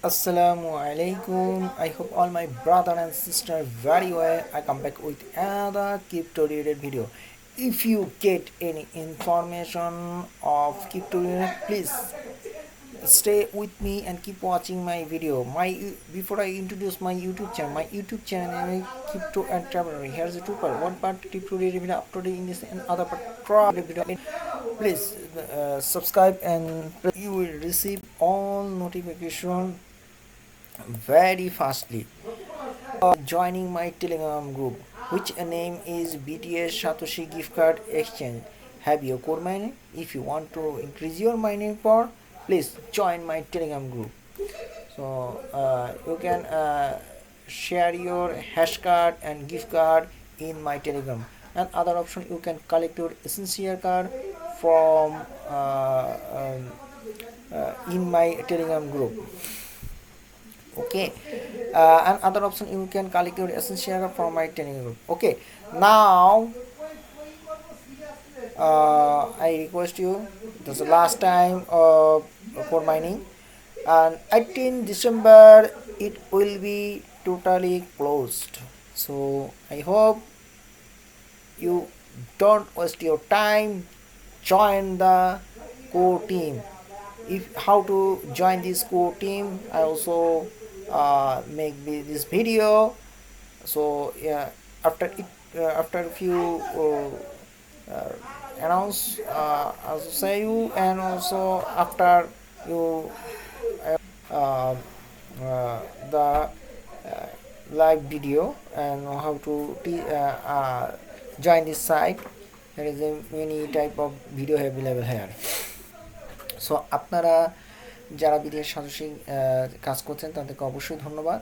Assalamu alaikum. I hope all my brother and sister very well. I come back with another crypto related video. If you get any information of crypto related, please stay with me and keep watching my video. Before I introduce my YouTube channel is crypto and traveler. Here's the two part. One part crypto related video uploaded in this and other part travel video. Please subscribe and you will receive all notification very fastly. Joining my Telegram group, which name is BTS Satoshi Gift Card Exchange. Have your core mining? If you want to increase your mining power, please join my Telegram group. So you can share your hash card and gift card in my Telegram. And other option, you can collect your essential card from in my Telegram group. Okay, and other option, you can collect your essential from my Telegram group. Okay, now I request you, this is the last time for mining, and 18 December it will be totally closed. So I hope you don't waste your time, join the core team. If how to join this core team, I also make this video. So yeah, after a few announce, also say you, and also after you uh, the live video and how to join this site. There is a many type of video available here. So আপনারা যারা বিদেশ সাহসী কাজ করছেন তাদেরকে অবশ্যই ধন্যবাদ।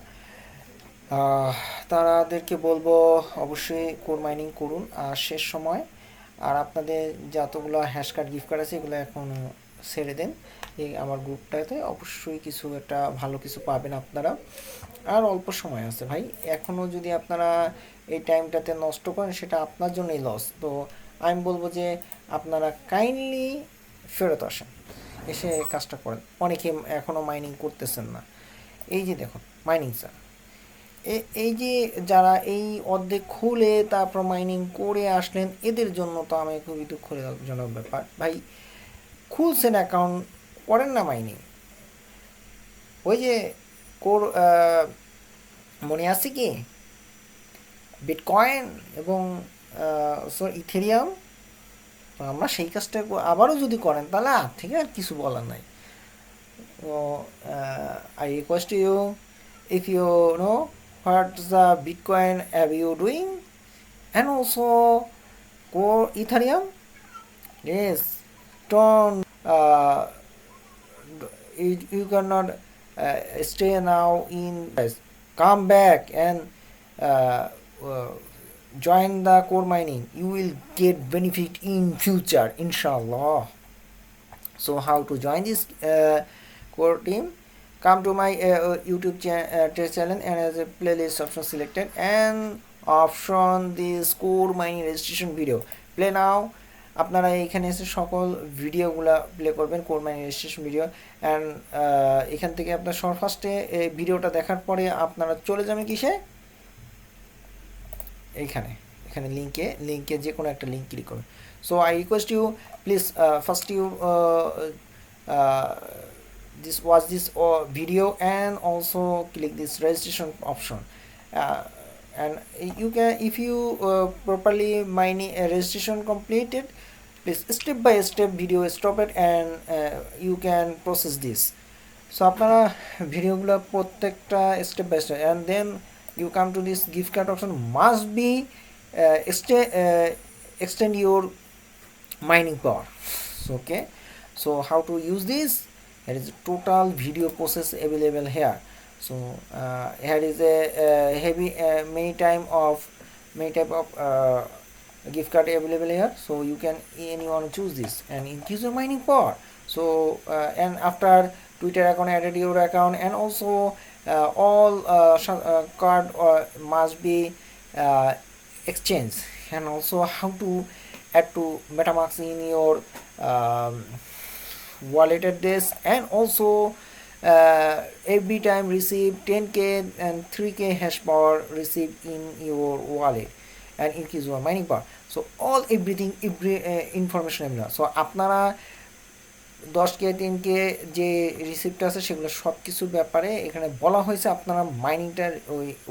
তাদেরকে বলবো অবশ্যই কোর মাইনিং করুন আর শেষ সময়, আর আপনাদের যতগুলো হ্যাশ কার্ড গিফট কার্ড আছে এগুলো এখন ছেড়ে দেন এই আমার গ্রুপটাতে, অবশ্যই কিছু একটা ভালো কিছু পাবেন আপনারা। আর অল্প সময় আছে ভাই, এখনও যদি আপনারা এই টাইমটাতে নষ্ট করেন সেটা আপনার জন্যই লস। তো আমি বলবো যে আপনারা কাইন্ডলি ফেরত আসেন, এসে কাজটা করেন। অনেকে এখনও মাইনিং করতেছেন না, এই যে দেখুন মাইনিং স্যার, এই যে যারা এই অর্ধেক খুলে তারপর মাইনিং করে আসলেন, এদের জন্য তো আমি খুবই দুঃখজনক ব্যাপার ভাই। খুলছেন অ্যাকাউন্ট, করেন না মাইনিং। ওই যে কোর মনে আছে কি বিটকয়েন এবং ইথেরিয়াম, আমরা সেই কাজটা আবারও যদি করেন তাহলে আর থেকে আর কিছু বলার নাই। তো I request you, if you know what the bitcoin have you doing and also core Ethereum, yes, don't you cannot stay now in, come back and uh, uh, join the core mining. You will get benefit in future, inshallah. So how to join this core team? Come to my YouTube channel and as a playlist option selected and option this core mining registration video. Play now. আপনারা এখানে এসে সকল ভিডিওগুলো play করবেন, core mining registration video. And এখান থেকে আপনার ফার্স্টে এই ভিডিওটা দেখার পরে আপনারা চলে যাবেন কিসে, এখানে লিঙ্কে যে কোনো একটা লিঙ্ক ক্লিক করবেন। So I request you, please first you this watch this video and also click this registration option, and you can, if you properly mining registration completed, please step by step video stop it and you can process this. So আপনারা ভিডিওগুলো প্রত্যেকটা step by step, and then you come to this gift card option, must be extend your mining power. So, okay, so how to use this, there is a total video process available here. So here is a heavy many type of gift card available here. So you can anyone choose this and increase your mining power. So and after Twitter account added your account, and also all card must be exchanged, and also how to add to MetaMask in your wallet address, and also every time receive 10k and 3k hash power received in your wallet and increase your mining power. So all everything every information এগুলো so আপনারা 10k 3k যে receipt আছে সেগুলো সব কিছুর ব্যাপারে এখানে বলা হয়েছে। আপনারা মাইনিংটার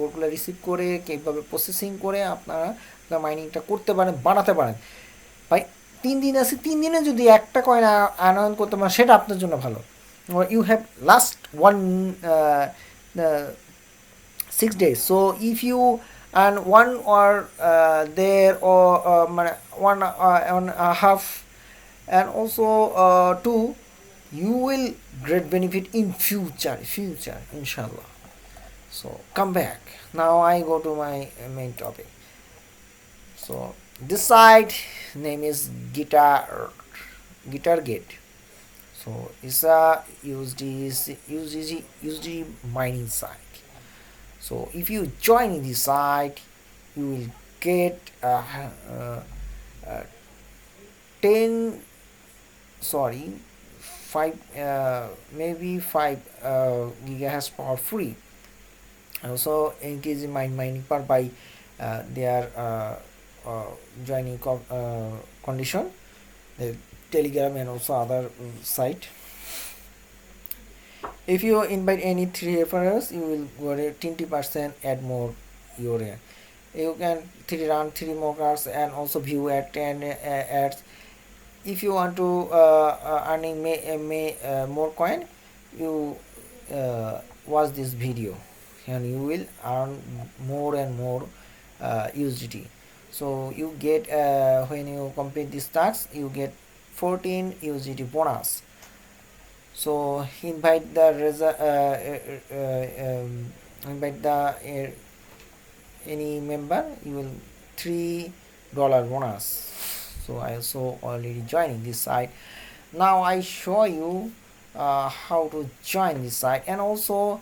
ওগুলো রিসিভ করে কীভাবে প্রসেসিং করে আপনারা মাইনিংটা করতে পারেন, বানাতে পারেন। ভাই 3 দিন আছে, 3 দিনে যদি একটা কয়েন আনয়ন করতে পারেন সেটা আপনার জন্য ভালো। You have last 6 days, so if you earn one or there or one and a half and also two, you will great benefit in future inshallah. So come back. Now I go to my main topic. So this site name is Gitarget. So it's a USD mining site. So if you join this site, you will get 10 sorry 5 maybe 5 gigahertz power free. Also increasing mining power by their joining condition, the Telegram and also other site. If you invite any 3 referrals, you will get 20% add more your you can run 3 more cards and also view at 10 ads. If you want to earning more coin, you watch this video and you will earn more and more USDT. So you get when you complete this task, you get 14 USDT bonus. So invite the any member, you will $3 bonus. So I also already joining this site. Now I show you how to join this site, and also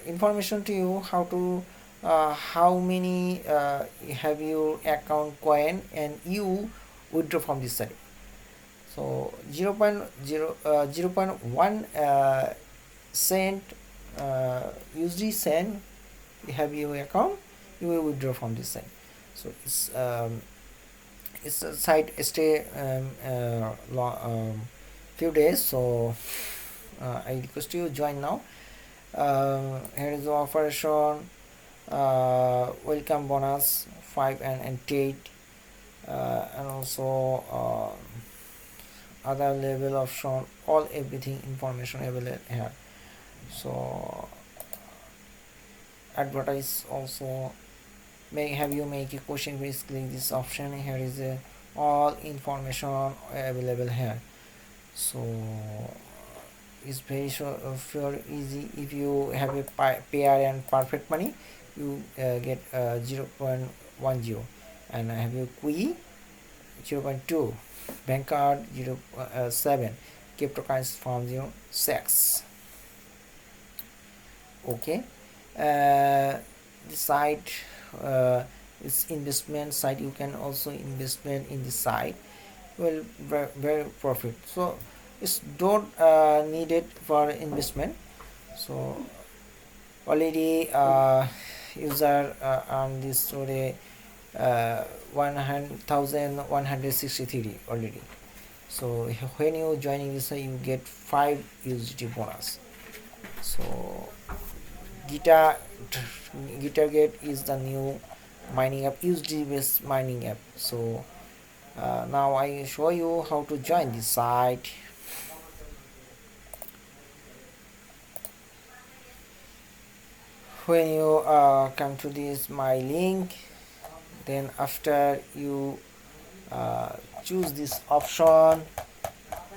information to you how to how many have your account coin and you withdraw from this site. So 0.1 cent USD cent you have your account, you will withdraw from this site. So it's a site stay few days. So I request you join now. Here is the operation, welcome bonus 5 and 8 and also other level option, all everything information available here. So advertise also have you make a question, please click this option. Here is all information available here. So it's very easy. If you have a pair and perfect money, you get 0.10 and have your QE 0.2, bank card 0.7, cryptocurrency from 0.6. Okay, the site is investment site. You can also investment in the site, well, very profit. So it's don't needed for investment. So already user on this today 1,163 already. So when you joining this, you get 5 USDT bonus. So Gitarget is the new mining app, USD based mining app. So now I show you how to join this site. When you come to this my link, then after you choose this option,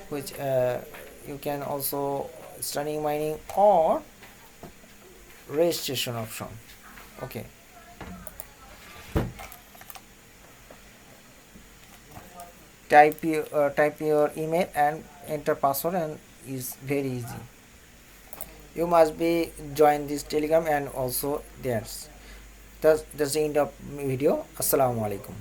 which you can also starting mining or registration option. Okay, type your email and enter password, and is very easy. You must be join this Telegram and also theirs. That's the end of video. Assalamu alaikum.